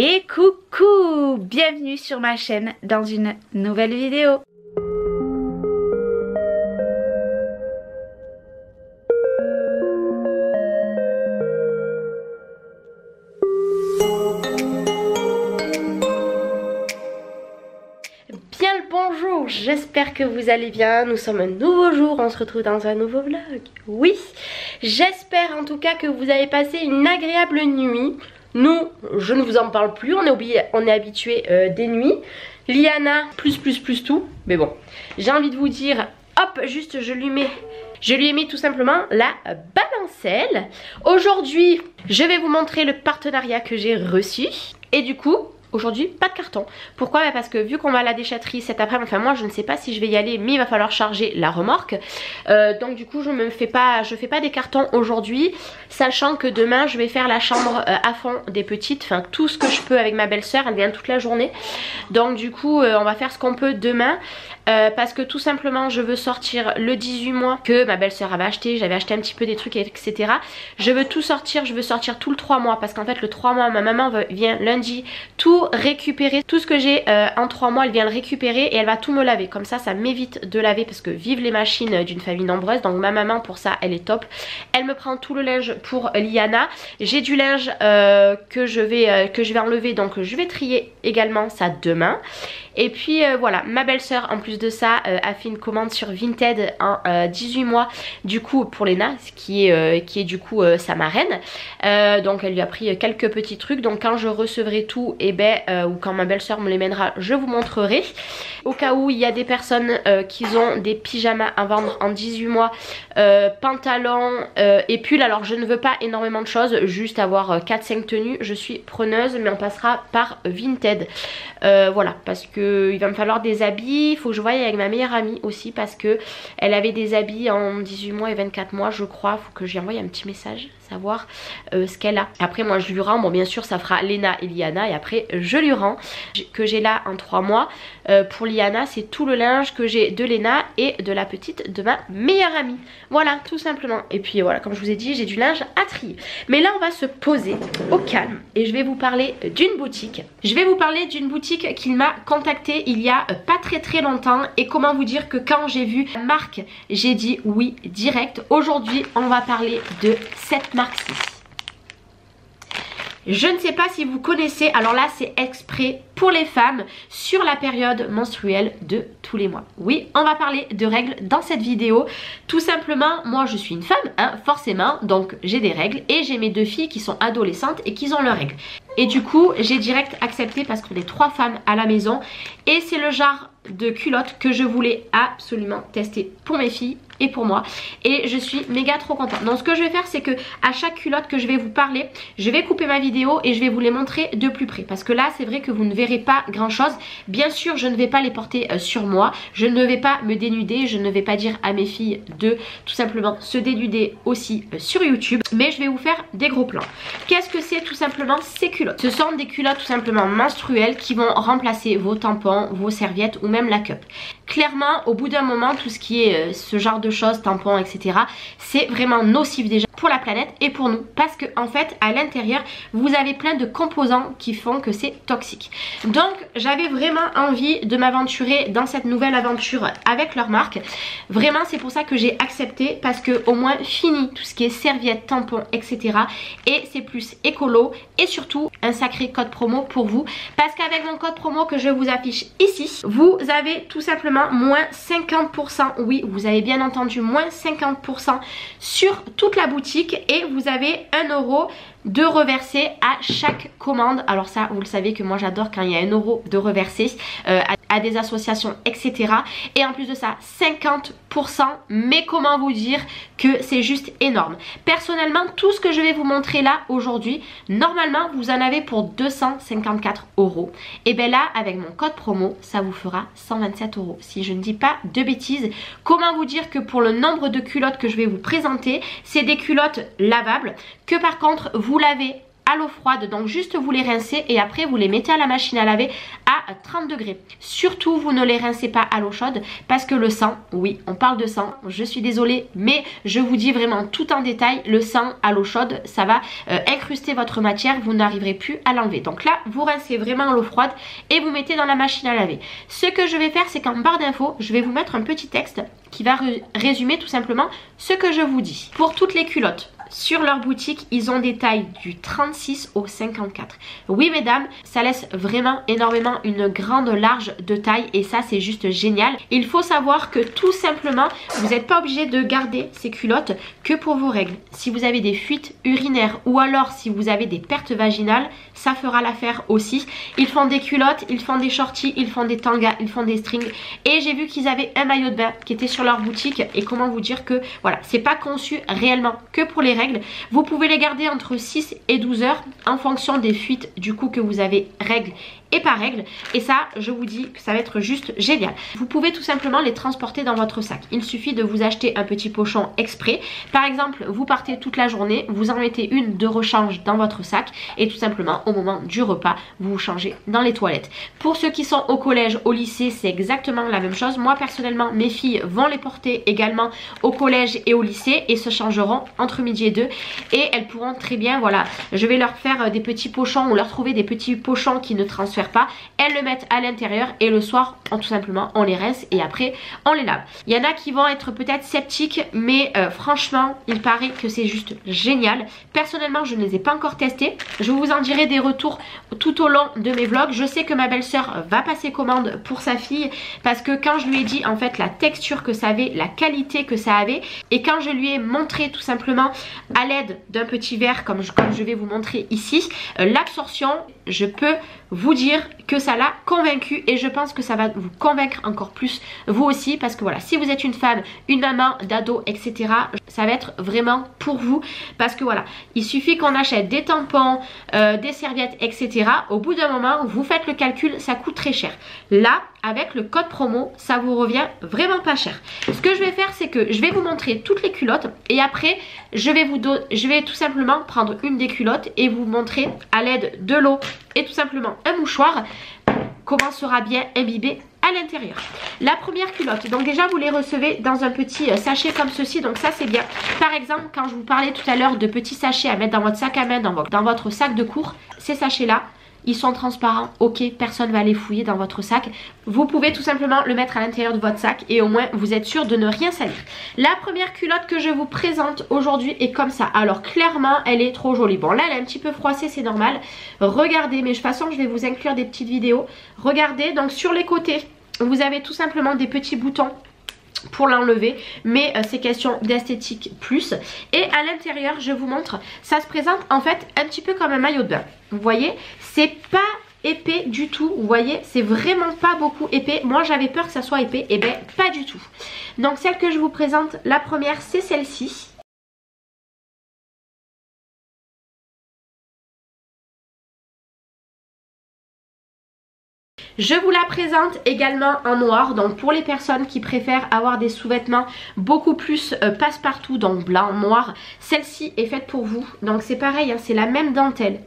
Et coucou, bienvenue sur ma chaîne dans une nouvelle vidéo. Bien le bonjour, j'espère que vous allez bien. Nous sommes un nouveau jour, on se retrouve dans un nouveau vlog. Oui, j'espère en tout cas que vous avez passé une agréable nuit. Nous, je ne vous en parle plus, on est habitué des nuits. Liana, plus tout. Mais bon, j'ai envie de vous dire, hop, juste je lui ai mis tout simplement la balancelle. Aujourd'hui, je vais vous montrer le partenariat que j'ai reçu. Et du coup, aujourd'hui, pas de carton. Pourquoi? Parce que vu qu'on va à la déchetterie cet après-midi, enfin moi je ne sais pas si je vais y aller, mais il va falloir charger la remorque. Donc du coup je fais pas des cartons aujourd'hui, sachant que demain je vais faire la chambre à fond des petites, enfin tout ce que je peux avec ma belle-sœur, elle vient toute la journée. Donc du coup on va faire ce qu'on peut demain. Parce que tout simplement je veux sortir le 18 mois que ma belle-sœur avait acheté, j'avais acheté un petit peu des trucs etc. Je veux tout sortir, je veux sortir tout le 3 mois parce qu'en fait le 3 mois ma maman vient lundi tout récupérer, tout ce que j'ai en 3 mois elle vient le récupérer et elle va tout me laver, comme ça m'évite de laver parce que vive les machines d'une famille nombreuse. Donc ma maman pour ça elle est top, elle me prend tout le linge pour Liana, j'ai du linge que je vais enlever, donc je vais trier également ça demain. Et puis voilà, ma belle-sœur en plus de ça a fait une commande sur Vinted en 18 mois du coup pour Léna, qui est du coup sa marraine. Donc elle lui a pris quelques petits trucs, donc quand je recevrai tout, et ou quand ma belle-sœur me les mènera, je vous montrerai. Au cas où il y a des personnes qui ont des pyjamas à vendre en 18 mois, pantalons et pulls, alors je ne veux pas énormément de choses, juste avoir 4-5 tenues, je suis preneuse, mais on passera par Vinted. Voilà, parce que il va me falloir des habits, il faut que je voie avec ma meilleure amie aussi parce que elle avait des habits en 18 mois et 24 mois je crois, il faut que je lui envoie un petit message, savoir ce qu'elle a. Après moi je lui rends, bon bien sûr ça fera Léna et Liana et après je lui rends que j'ai là en 3 mois. Pour Liana c'est tout le linge que j'ai de Léna et de la petite de ma meilleure amie. Voilà tout simplement. Et puis voilà, comme je vous ai dit, j'ai du linge à trier. Mais là on va se poser au calme et je vais vous parler d'une boutique. Je vais vous parler d'une boutique qui m'a contactée il y a pas très longtemps et comment vous dire que quand j'ai vu la marque j'ai dit oui direct. Aujourd'hui on va parler de cette marque-ci. Je ne sais pas si vous connaissez, alors là c'est exprès pour les femmes sur la période menstruelle de tous les mois. Oui, on va parler de règles dans cette vidéo. Tout simplement, moi je suis une femme, hein, forcément, donc j'ai des règles et j'ai mes 2 filles qui sont adolescentes et qui ont leurs règles. Et du coup, j'ai direct accepté parce qu'on est 3 femmes à la maison et c'est le genre de culotte que je voulais absolument tester pour mes filles et pour moi, et je suis méga trop contente. Donc ce que je vais faire c'est que à chaque culotte que je vais vous parler, je vais couper ma vidéo et je vais vous les montrer de plus près parce que là c'est vrai que vous ne verrez pas grand chose. Bien sûr je ne vais pas les porter sur moi, je ne vais pas me dénuder, je ne vais pas dire à mes filles de tout simplement se dénuder aussi sur YouTube, mais je vais vous faire des gros plans. Qu'est-ce que c'est tout simplement ces culottes? Ce sont des culottes tout simplement menstruelles qui vont remplacer vos tampons, vos serviettes ou même la cup. Clairement au bout d'un moment tout ce qui est ce genre de choses, tampons etc, c'est vraiment nocif déjà pour la planète et pour nous parce que en fait à l'intérieur vous avez plein de composants qui font que c'est toxique. Donc j'avais vraiment envie de m'aventurer dans cette nouvelle aventure avec leur marque. Vraiment c'est pour ça que j'ai accepté parce que au moins fini tout ce qui est serviettes, tampons etc, et c'est plus écolo et surtout un sacré code promo pour vous parce qu'avec mon code promo que je vous affiche ici, vous avez tout simplement moins 50%, oui vous avez bien entendu, moins 50% sur toute la boutique et vous avez 1 euro de reverser à chaque commande. Alors ça vous le savez que moi j'adore quand il y a 1 euro de reverser à des associations etc, et en plus de ça 50%, mais comment vous dire que c'est juste énorme. Personnellement tout ce que je vais vous montrer là aujourd'hui, normalement vous en avez pour 254 euros, et bien là avec mon code promo ça vous fera 127 euros si je ne dis pas de bêtises. Comment vous dire que pour le nombre de culottes que je vais vous présenter, c'est des culottes lavables que par contre vous lavez à l'eau froide. Donc juste vous les rincez et après vous les mettez à la machine à laver à 30 degrés. Surtout vous ne les rincez pas à l'eau chaude parce que le sang, oui on parle de sang, je suis désolée mais je vous dis vraiment tout en détail, le sang à l'eau chaude ça va incruster votre matière, vous n'arriverez plus à l'enlever. Donc là vous rincez vraiment à l'eau froide et vous mettez dans la machine à laver. Ce que je vais faire c'est qu'en barre d'infos je vais vous mettre un petit texte qui va résumer tout simplement ce que je vous dis. Pour toutes les culottes, sur leur boutique, ils ont des tailles du 36 au 54. Oui mesdames, ça laisse vraiment énormément une grande large de taille et ça c'est juste génial. Il faut savoir que tout simplement, vous n'êtes pas obligé de garder ces culottes que pour vos règles. Si vous avez des fuites urinaires ou alors si vous avez des pertes vaginales, ça fera l'affaire aussi. Ils font des culottes, ils font des shorties, ils font des tangas, ils font des strings et j'ai vu qu'ils avaient un maillot de bain qui était sur leur boutique et comment vous dire que voilà, c'est pas conçu réellement que pour les règles. Vous pouvez les garder entre 6 et 12 heures en fonction des fuites du coup que vous avez règles et pas règles et ça je vous dis que ça va être juste génial. Vous pouvez tout simplement les transporter dans votre sac. Il suffit de vous acheter un petit pochon exprès. Par exemple vous partez toute la journée, vous en mettez une de rechange dans votre sac et tout simplement au moment du repas vous vous changez dans les toilettes. Pour ceux qui sont au collège, au lycée c'est exactement la même chose. Moi personnellement mes filles vont les porter également au collège et au lycée et se changeront entre midi et 2 et elles pourront très bien, voilà, je vais leur faire des petits pochons ou leur trouver des petits pochons qui ne transfèrent pas, elles le mettent à l'intérieur et le soir tout simplement on les rince et après on les lave. Il y en a qui vont être peut-être sceptiques mais franchement il paraît que c'est juste génial. Personnellement je ne les ai pas encore testés, je vous en dirai des retours tout au long de mes vlogs. Je sais que ma belle-sœur va passer commande pour sa fille parce que quand je lui ai dit en fait la texture que ça avait, la qualité que ça avait et quand je lui ai montré tout simplement à l'aide d'un petit verre comme je vais vous montrer ici l'absorption, je peux vous dire que ça l'a convaincu et je pense que ça va vous convaincre encore plus vous aussi parce que voilà, si vous êtes une femme, une maman, d'ado etc, ça va être vraiment pour vous parce que voilà, il suffit qu'on achète des tampons, des serviettes etc, au bout d'un moment vous faites le calcul, ça coûte très cher. Là avec le code promo ça vous revient vraiment pas cher. Ce que je vais faire c'est que je vais vous montrer toutes les culottes et après je vais tout simplement prendre une des culottes et vous montrer à l'aide de l'eau et tout simplement un mouchoir comment sera bien imbibé à l'intérieur. La première culotte, donc déjà vous les recevez dans un petit sachet comme ceci, donc ça c'est bien. Par exemple quand je vous parlais tout à l'heure de petits sachets à mettre dans votre sac à main, dans votre sac de cours, ces sachets là ils sont transparents, ok, personne va les fouiller dans votre sac. Vous pouvez tout simplement le mettre à l'intérieur de votre sac et au moins vous êtes sûr de ne rien salir. La première culotte que je vous présente aujourd'hui est comme ça. Alors clairement elle est trop jolie. Bon là elle est un petit peu froissée, c'est normal. Regardez, mais de toute façon je vais vous inclure des petites vidéos. Regardez, donc sur les côtés vous avez tout simplement des petits boutons pour l'enlever, mais c'est question d'esthétique plus. Et à l'intérieur je vous montre, ça se présente en fait un petit peu comme un maillot de bain. Vous voyez, c'est pas épais du tout, vous voyez, c'est vraiment pas beaucoup épais. Moi j'avais peur que ça soit épais, et ben pas du tout. Donc celle que je vous présente, la première c'est celle-ci. Je vous la présente également en noir, donc pour les personnes qui préfèrent avoir des sous-vêtements beaucoup plus passe-partout, donc blanc, noir, celle-ci est faite pour vous. Donc c'est pareil, hein, c'est la même dentelle.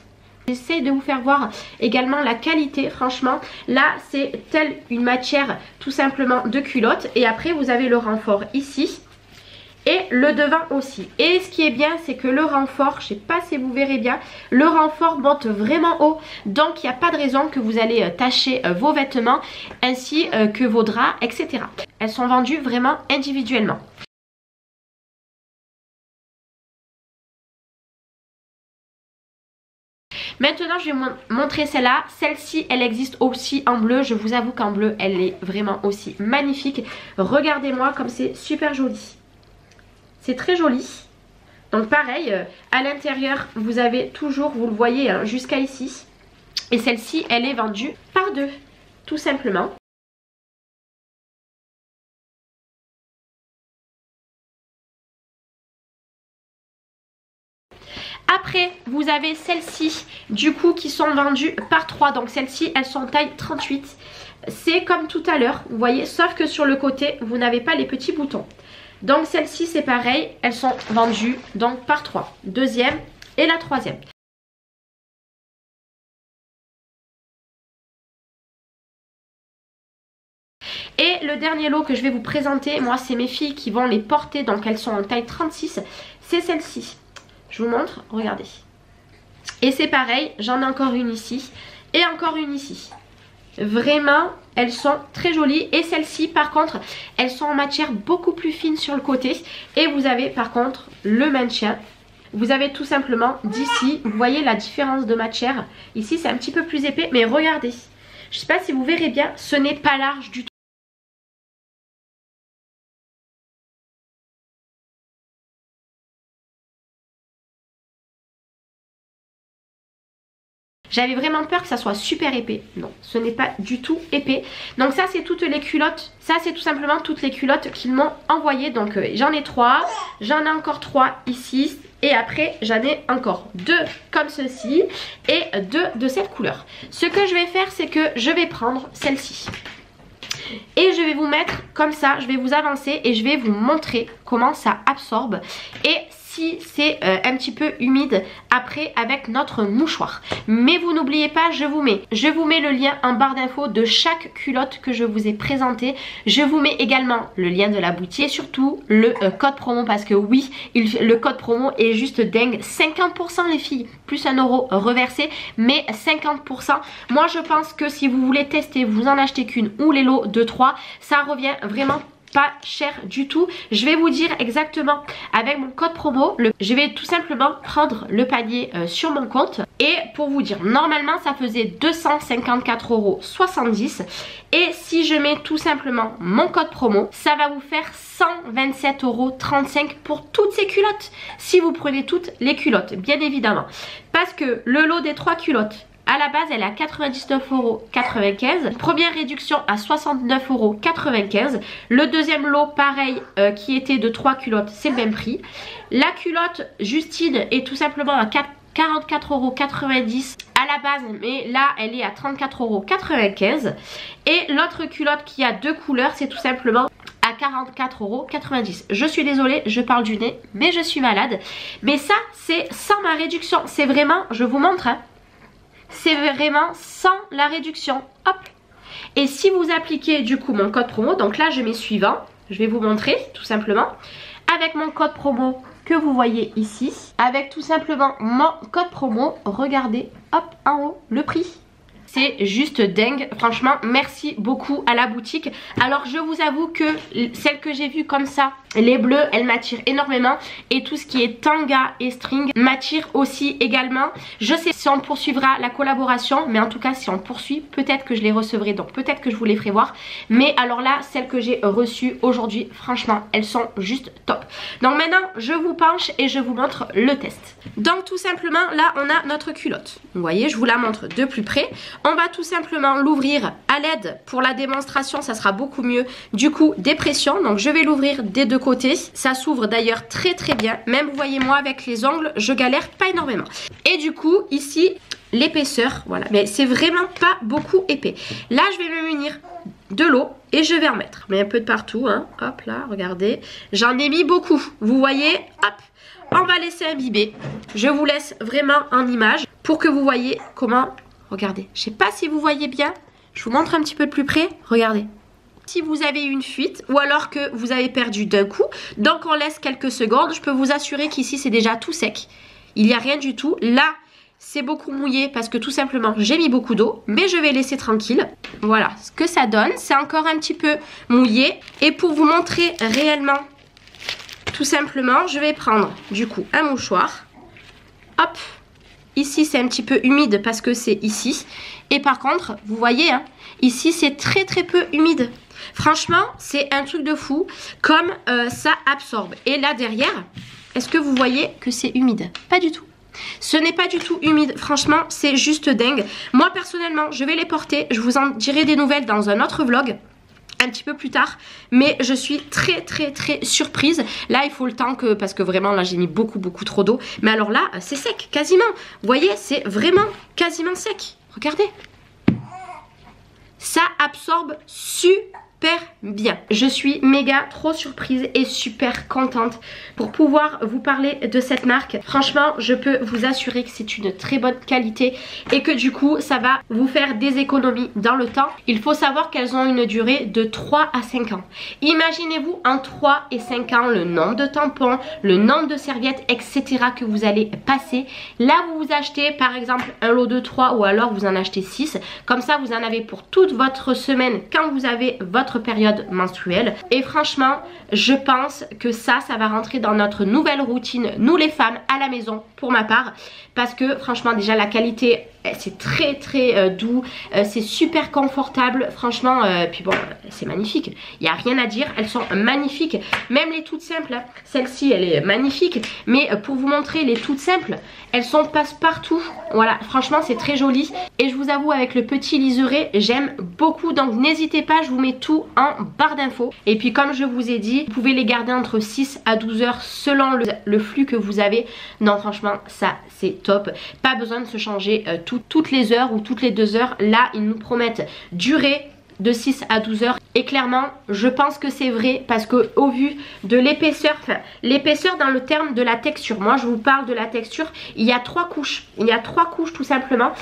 J'essaie de vous faire voir également la qualité, franchement, là c'est telle une matière tout simplement de culotte et après vous avez le renfort ici. Et le devant aussi. Et ce qui est bien c'est que le renfort, je sais pas si vous verrez bien, le renfort monte vraiment haut. Donc il n'y a pas de raison que vous allez tacher vos vêtements ainsi que vos draps etc. Elles sont vendues vraiment individuellement. Maintenant je vais vous montrer celle-là. Celle-ci elle existe aussi en bleu. Je vous avoue qu'en bleu elle est vraiment aussi magnifique. Regardez-moi comme c'est super joli. C'est très joli. Donc pareil, à l'intérieur, vous avez toujours, vous le voyez, hein, jusqu'à ici. Et celle-ci, elle est vendue par deux, tout simplement. Après, vous avez celles-ci, du coup, qui sont vendues par 3. Donc celles-ci, elles sont taille 38. C'est comme tout à l'heure, vous voyez, sauf que sur le côté, vous n'avez pas les petits boutons. Donc celles-ci c'est pareil, elles sont vendues donc par 3. Deuxième et la troisième. Et le dernier lot que je vais vous présenter, moi c'est mes filles qui vont les porter, donc elles sont en taille 36, c'est celle-ci. Je vous montre, regardez. Et c'est pareil, j'en ai encore une ici et encore une ici. Vraiment, elles sont très jolies. Et celles-ci, par contre, elles sont en matière beaucoup plus fine sur le côté. Et vous avez par contre le maintien. Vous avez tout simplement d'ici, vous voyez la différence de matière. Ici, c'est un petit peu plus épais, mais regardez. Je ne sais pas si vous verrez bien, ce n'est pas large du tout. J'avais vraiment peur que ça soit super épais. Non, ce n'est pas du tout épais. Donc ça, c'est toutes les culottes. Ça, c'est tout simplement toutes les culottes qu'ils m'ont envoyées. Donc j'en ai 3. J'en ai encore 3 ici. Et après, j'en ai encore 2 comme ceci. Et 2 de cette couleur. Ce que je vais faire, c'est que je vais prendre celle-ci. Et je vais vous mettre comme ça. Je vais vous avancer et je vais vous montrer comment ça absorbe. Et si c'est un petit peu humide après avec notre mouchoir. Mais vous n'oubliez pas, je vous mets le lien en barre d'infos de chaque culotte que je vous ai présentée. Je vous mets également le lien de la boutique et surtout le code promo parce que oui, le code promo est juste dingue. 50% les filles, plus 1 euro reversé, mais 50%. Moi je pense que si vous voulez tester, vous en achetez qu'une ou les lots de 3, ça revient vraiment pas cher du tout. Je vais vous dire exactement avec mon code promo, je vais tout simplement prendre le panier sur mon compte. Et pour vous dire, normalement ça faisait 254,70 € et si je mets tout simplement mon code promo, ça va vous faire 127,35 € pour toutes ces culottes. Si vous prenez toutes les culottes, bien évidemment. Parce que le lot des 3 culottes, à la base, elle est à 99,95 €. Première réduction à 69,95 €. Le deuxième lot, pareil, qui était de 3 culottes, c'est le même prix. La culotte Justine est tout simplement à 44,90 € à la base, mais là, elle est à 34,95 €. Et l'autre culotte qui a 2 couleurs, c'est tout simplement à 44,90 €. Je suis désolée, je parle du nez, mais je suis malade. Mais ça, c'est sans ma réduction. C'est vraiment, je vous montre, hein. C'est vraiment sans la réduction. Hop. Et si vous appliquez du coup mon code promo, donc là je mets suivant, je vais vous montrer tout simplement. Avec mon code promo que vous voyez ici, avec tout simplement mon code promo, regardez, hop, en haut, le prix. C'est juste dingue, franchement merci beaucoup à la boutique. Alors je vous avoue que celle que j'ai vue comme ça, les bleus, elles m'attirent énormément. Et tout ce qui est tanga et string m'attire aussi également. Je sais si on poursuivra la collaboration, mais en tout cas si on poursuit, peut-être que je les recevrai. Donc peut-être que je vous les ferai voir. Mais alors là, celles que j'ai reçues aujourd'hui, franchement, elles sont juste top. Donc maintenant, je vous penche et je vous montre le test. Donc tout simplement, là on a notre culotte. Vous voyez, je vous la montre de plus près. On va tout simplement l'ouvrir à l'aide. Pour la démonstration, ça sera beaucoup mieux. Du coup, des pressions. Donc je vais l'ouvrir des deux côtés. Ça s'ouvre d'ailleurs très très bien. Même, vous voyez, moi avec les ongles, je galère pas énormément. Et du coup, ici, l'épaisseur, voilà. Mais c'est vraiment pas beaucoup épais. Là, je vais me munir de l'eau et je vais en mettre. Mais un peu de partout, hein. Hop là, regardez. J'en ai mis beaucoup. Vous voyez, hop. On va laisser imbiber. Je vous laisse vraiment en image pour que vous voyez comment... Regardez, je sais pas si vous voyez bien. Je vous montre un petit peu de plus près. Regardez. Si vous avez une fuite ou alors que vous avez perdu d'un coup, donc on laisse quelques secondes. Je peux vous assurer qu'ici c'est déjà tout sec. Il n'y a rien du tout. Là, c'est beaucoup mouillé parce que tout simplement j'ai mis beaucoup d'eau. Mais je vais laisser tranquille. Voilà ce que ça donne. C'est encore un petit peu mouillé. Et pour vous montrer réellement, tout simplement, je vais prendre du coup un mouchoir. Hop. Ici c'est un petit peu humide parce que c'est ici. Et par contre, vous voyez, hein, ici c'est très très peu humide. Franchement, c'est un truc de fou comme ça absorbe. Et là derrière, est-ce que vous voyez que c'est humide? Pas du tout. Ce n'est pas du tout humide. Franchement, c'est juste dingue. Moi personnellement, je vais les porter. Je vous en dirai des nouvelles dans un autre vlog. Un petit peu plus tard, mais je suis très surprise. Là il faut le temps que, parce que vraiment là j'ai mis beaucoup trop d'eau, mais alors là c'est sec quasiment, vous voyez, c'est vraiment quasiment sec. Regardez, ça absorbe super super bien. Je suis méga trop surprise et super contente pour pouvoir vous parler de cette marque. Franchement, je peux vous assurer que c'est une très bonne qualité et que du coup ça va vous faire des économies dans le temps. Il faut savoir qu'elles ont une durée de 3 à 5 ans. Imaginez-vous en 3 et 5 ans le nombre de tampons, le nombre de serviettes, etc. que vous allez passer. Là vous vous achetez par exemple un lot de 3 ou alors vous en achetez 6. Comme ça vous en avez pour toute votre semaine quand vous avez votre période menstruelle. Et franchement, je pense que ça va rentrer dans notre nouvelle routine, nous les femmes à la maison pour ma part. Parce que franchement déjà la qualité c'est très doux, c'est super confortable franchement, puis bon c'est magnifique, il n'y a rien à dire, elles sont magnifiques, même les toutes simples, hein. Celle-ci elle est magnifique, mais pour vous montrer les toutes simples, elles sont passe-partout, voilà franchement c'est très joli. Et je vous avoue avec le petit liseré j'aime beaucoup, donc n'hésitez pas, je vous mets tout en barre d'infos. Et puis comme je vous ai dit, vous pouvez les garder entre 6 à 12 heures selon le flux que vous avez. Non franchement ça c'est top, pas besoin de se changer toutes les heures ou toutes les 2 heures. Là ils nous promettent durée de 6 à 12 heures et clairement je pense que c'est vrai parce que au vu de l'épaisseur, enfin l'épaisseur dans le terme de la texture, moi je vous parle de la texture, il y a 3 couches, il y a 3 couches tout simplement.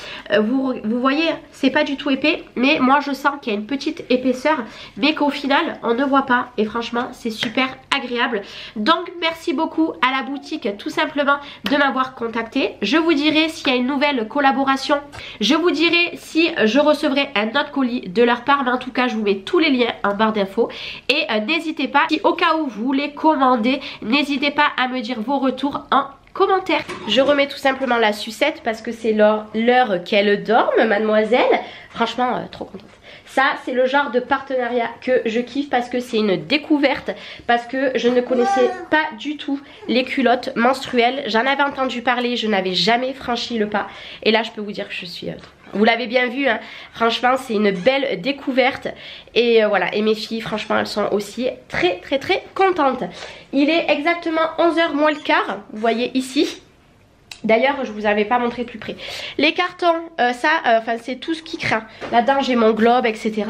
Vous voyez c'est pas du tout épais, mais moi je sens qu'il y a une petite épaisseur mais qu'au final on ne voit pas et franchement c'est super agréable. Donc merci beaucoup à la boutique tout simplement de m'avoir contacté. Je vous dirai s'il y a une nouvelle collaboration, je vous dirai si je recevrai un autre colis de leur part, mais en tout cas je vous mets tous les liens en barre d'infos. Et n'hésitez pas, si au cas où vous voulez commander, n'hésitez pas à me dire vos retours en commentaire. Je remets tout simplement la sucette parce que c'est l'heure qu'elle dorme mademoiselle. Franchement trop contente. Ça c'est le genre de partenariat que je kiffe parce que c'est une découverte, parce que je ne connaissais pas du tout les culottes menstruelles. J'en avais entendu parler, je n'avais jamais franchi le pas. Et là je peux vous dire que je suis vous l'avez bien vu, hein. Franchement c'est une belle découverte. Et voilà, et mes filles franchement elles sont aussi très contentes. Il est exactement 11h moins le quart, vous voyez ici. D'ailleurs je vous avais pas montré plus près. Les cartons, enfin c'est tout ce qui craint. Là-dedans j'ai mon globe, etc.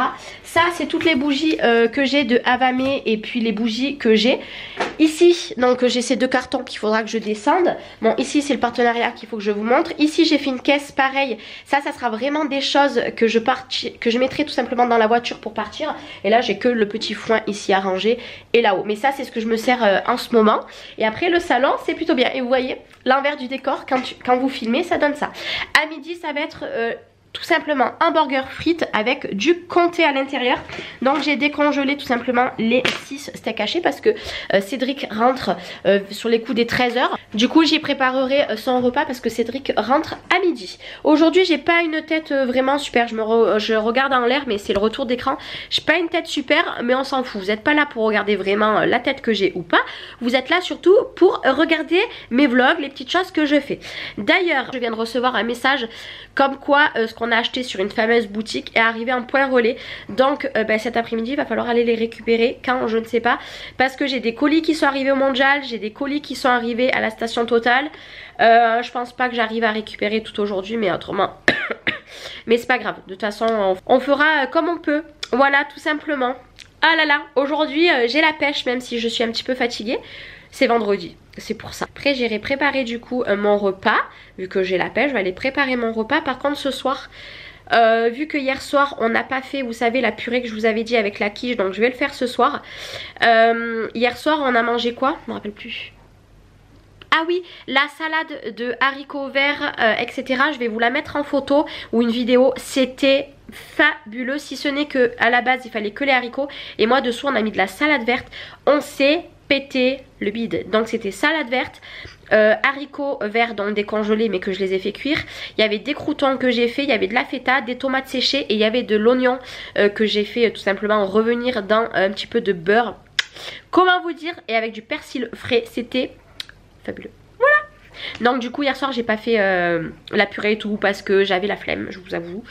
Ça c'est toutes les bougies que j'ai de Avame et puis les bougies que j'ai. Ici donc j'ai ces 2 cartons qu'il faudra que je descende. Bon ici c'est le partenariat qu'il faut que je vous montre. Ici j'ai fait une caisse pareil. Ça sera vraiment des choses que je mettrai tout simplement dans la voiture pour partir. Et là j'ai que le petit foin ici à ranger et là-haut. Mais ça c'est ce que je me sers en ce moment. Et après le salon c'est plutôt bien. Et vous voyez l'envers du décor. Quand vous filmez ça donne ça. À midi ça va être tout simplement un burger frites avec du comté à l'intérieur. Donc j'ai décongelé tout simplement les 6 steaks hachés parce que Cédric rentre sur les coups des 13h. Du coup j'y préparerai son repas parce que Cédric rentre à midi. Aujourd'hui j'ai pas une tête vraiment super, je regarde en l'air mais c'est le retour d'écran. J'ai pas une tête super mais on s'en fout. Vous n'êtes pas là pour regarder vraiment la tête que j'ai ou pas. Vous êtes là surtout pour regarder mes vlogs, les petites choses que je fais. D'ailleurs je viens de recevoir un message comme quoi ce qu'on a acheté sur une fameuse boutique est arrivé en point relais. Donc cet après-midi il va falloir aller les récupérer quand je ne sais pas, parce que j'ai des colis qui sont arrivés au Mondial, j'ai des colis qui sont arrivés à la station Total. Je pense pas que j'arrive à récupérer tout aujourd'hui mais autrement mais c'est pas grave, de toute façon on fera comme on peut. Voilà tout simplement. Ah là là, aujourd'hui j'ai la pêche même si je suis un petit peu fatiguée. C'est vendredi, c'est pour ça. Après j'irai préparer du coup mon repas. Vu que j'ai la pêche, je vais aller préparer mon repas. Par contre ce soir, vu que hier soir on n'a pas fait, vous savez, la purée que je vous avais dit avec la quiche, donc je vais le faire ce soir. Hier soir on a mangé quoi? Je me rappelle plus. Ah oui, la salade de haricots verts, etc. Je vais vous la mettre en photo ou une vidéo. C'était fabuleux, si ce n'est que à la base il fallait que les haricots. Et moi dessous on a mis de la salade verte. On s'est pété le bide. Donc c'était salade verte, haricots verts donc décongelés mais que je les ai fait cuire. Il y avait des croûtons que j'ai fait, il y avait de la feta, des tomates séchées et il y avait de l'oignon que j'ai fait tout simplement revenir dans un petit peu de beurre. Comment vous dire, et avec du persil frais, c'était fabuleux. Voilà. Donc du coup hier soir j'ai pas fait la purée et tout parce que j'avais la flemme, je vous avoue,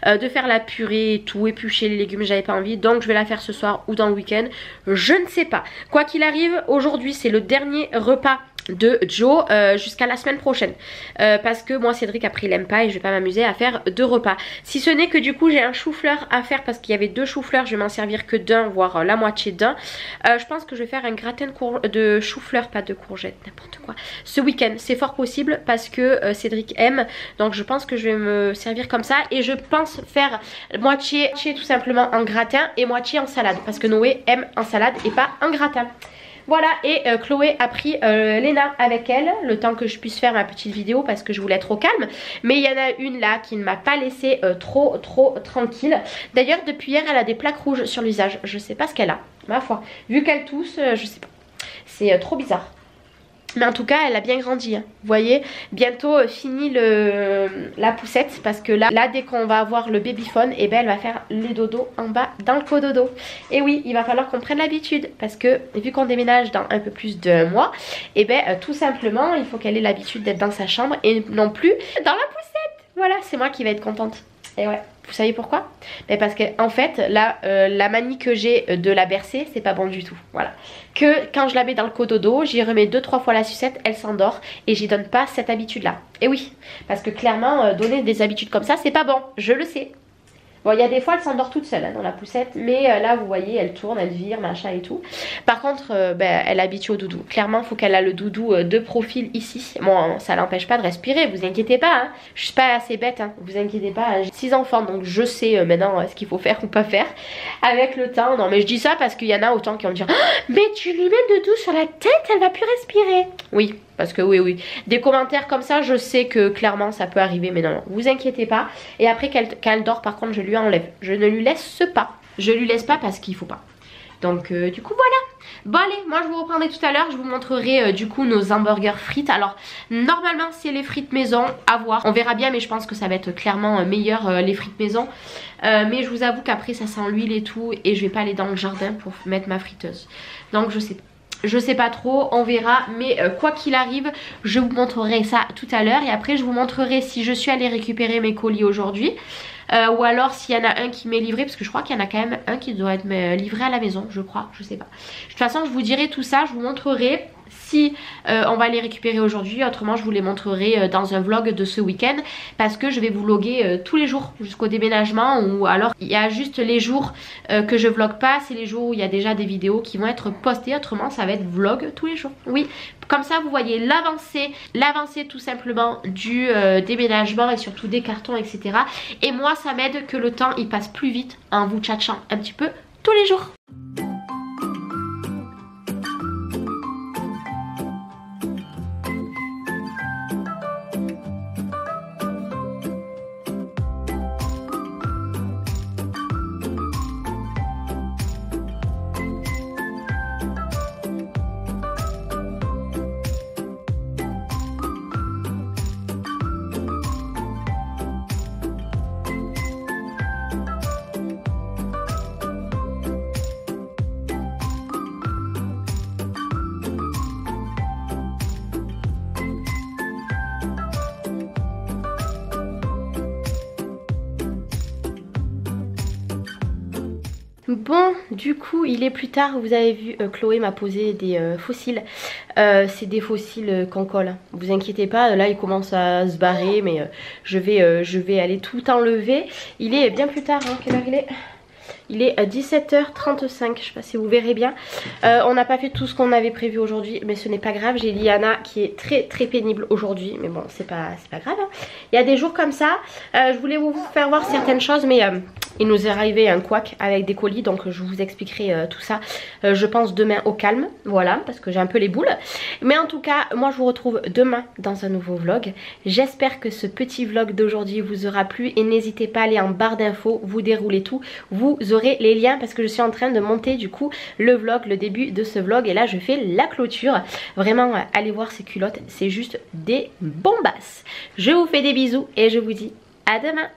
de faire la purée et tout, éplucher les légumes, j'avais pas envie. Donc je vais la faire ce soir ou dans le week-end, je ne sais pas. Quoi qu'il arrive, aujourd'hui c'est le dernier repas de Joe jusqu'à la semaine prochaine parce que moi Cédric après il aime pas et je vais pas m'amuser à faire 2 repas, si ce n'est que du coup j'ai un chou-fleur à faire parce qu'il y avait 2 choux-fleurs, je vais m'en servir que d'un, voire la moitié d'un. Je pense que je vais faire un gratin de chou-fleur, pas de courgettes, n'importe quoi, ce week-end, c'est fort possible parce que Cédric aime, donc je pense que je vais me servir comme ça et je pense faire moitié tout simplement en gratin et moitié en salade parce que Noé aime en salade et pas en gratin. Voilà, et Chloé a pris Léna avec elle, le temps que je puisse faire ma petite vidéo parce que je voulais être au calme. Mais il y en a une là qui ne m'a pas laissé trop tranquille. D'ailleurs, depuis hier, elle a des plaques rouges sur le visage. Je sais pas ce qu'elle a, ma foi. Vu qu'elle tousse, je sais pas. C'est trop bizarre. Mais en tout cas elle a bien grandi hein. Vous voyez, bientôt fini la poussette parce que là dès qu'on va avoir le babyphone, et ben elle va faire les dodos en bas dans le cododo. Et oui, il va falloir qu'on prenne l'habitude parce que vu qu'on déménage dans un peu plus d'1 mois, et ben tout simplement il faut qu'elle ait l'habitude d'être dans sa chambre et non plus dans la poussette. Voilà, c'est moi qui vais être contente. Et ouais, vous savez pourquoi? Mais parce que en fait là la manie que j'ai de la bercer, c'est pas bon du tout. Voilà, que quand je la mets dans le cododo, j'y remets 2-3 fois la sucette, elle s'endort et j'y donne pas cette habitude là. Et oui, parce que clairement donner des habitudes comme ça c'est pas bon, je le sais. Bon, il y a des fois elle s'endort toute seule hein, dans la poussette, mais là vous voyez elle tourne, elle vire, machin et tout. Par contre elle habitue au doudou. Clairement il faut qu'elle a le doudou de profil ici. Bon, ça l'empêche pas de respirer, vous inquiétez pas hein. Je suis pas assez bête hein, vous inquiétez pas, j'ai 6 enfants donc je sais maintenant ce qu'il faut faire ou pas faire avec le temps. Non mais je dis ça parce qu'il y en a autant qui vont me dire oh, mais tu lui mets le doudou sur la tête, elle va plus respirer. Oui, parce que oui, des commentaires comme ça je sais que clairement ça peut arriver, mais non, vous inquiétez pas. Et après quand elle dort par contre je lui enlève, je ne lui laisse pas, je lui laisse pas parce qu'il faut pas. Donc du coup voilà. Bon allez, moi je vous reprendrai tout à l'heure, je vous montrerai du coup nos hamburgers frites. Alors normalement c'est les frites maison, à voir, on verra bien, mais je pense que ça va être clairement meilleur les frites maison. Mais je vous avoue qu'après ça sent l'huile et tout et je vais pas aller dans le jardin pour mettre ma friteuse. Donc je sais pas trop, on verra, mais quoi qu'il arrive je vous montrerai ça tout à l'heure. Et après je vous montrerai si je suis allée récupérer mes colis aujourd'hui ou alors s'il y en a un qui m'est livré, parce que je crois qu'il y en a quand même un qui doit être livré à la maison, je crois, je sais pas. De toute façon je vous dirai tout ça, je vous montrerai si on va les récupérer aujourd'hui. Autrement je vous les montrerai dans un vlog de ce week-end parce que je vais vous vlogger tous les jours jusqu'au déménagement, ou alors il y a juste les jours que je vlog pas, c'est les jours où il y a déjà des vidéos qui vont être postées. Autrement ça va être vlog tous les jours. Oui, comme ça vous voyez l'avancée tout simplement du déménagement et surtout des cartons etc. Et moi ça m'aide que le temps il passe plus vite en vous tchatchant un petit peu tous les jours. Bon, du coup il est plus tard, vous avez vu Chloé m'a posé des fossiles. C'est des fossiles qu'on colle, vous inquiétez pas, là il commence à se barrer, mais je vais aller tout enlever. Il est bien plus tard, hein. Quelle heure il est ? Il est à 17h35, je sais pas si vous verrez bien. On n'a pas fait tout ce qu'on avait prévu aujourd'hui, mais ce n'est pas grave. J'ai Liana qui est très pénible aujourd'hui, mais bon c'est pas grave hein. Il y a des jours comme ça. Je voulais vous faire voir certaines choses, mais il nous est arrivé un couac avec des colis, donc je vous expliquerai tout ça je pense demain au calme, voilà, parce que j'ai un peu les boules. Mais en tout cas moi je vous retrouve demain dans un nouveau vlog. J'espère que ce petit vlog d'aujourd'hui vous aura plu et n'hésitez pas à aller en barre d'infos, vous déroulez tout, vous aurez les liens parce que je suis en train de monter du coup le vlog, le début de ce vlog, et là je fais la clôture. Vraiment allez voir ces culottes, c'est juste des bombasses. Je vous fais des bisous et je vous dis à demain.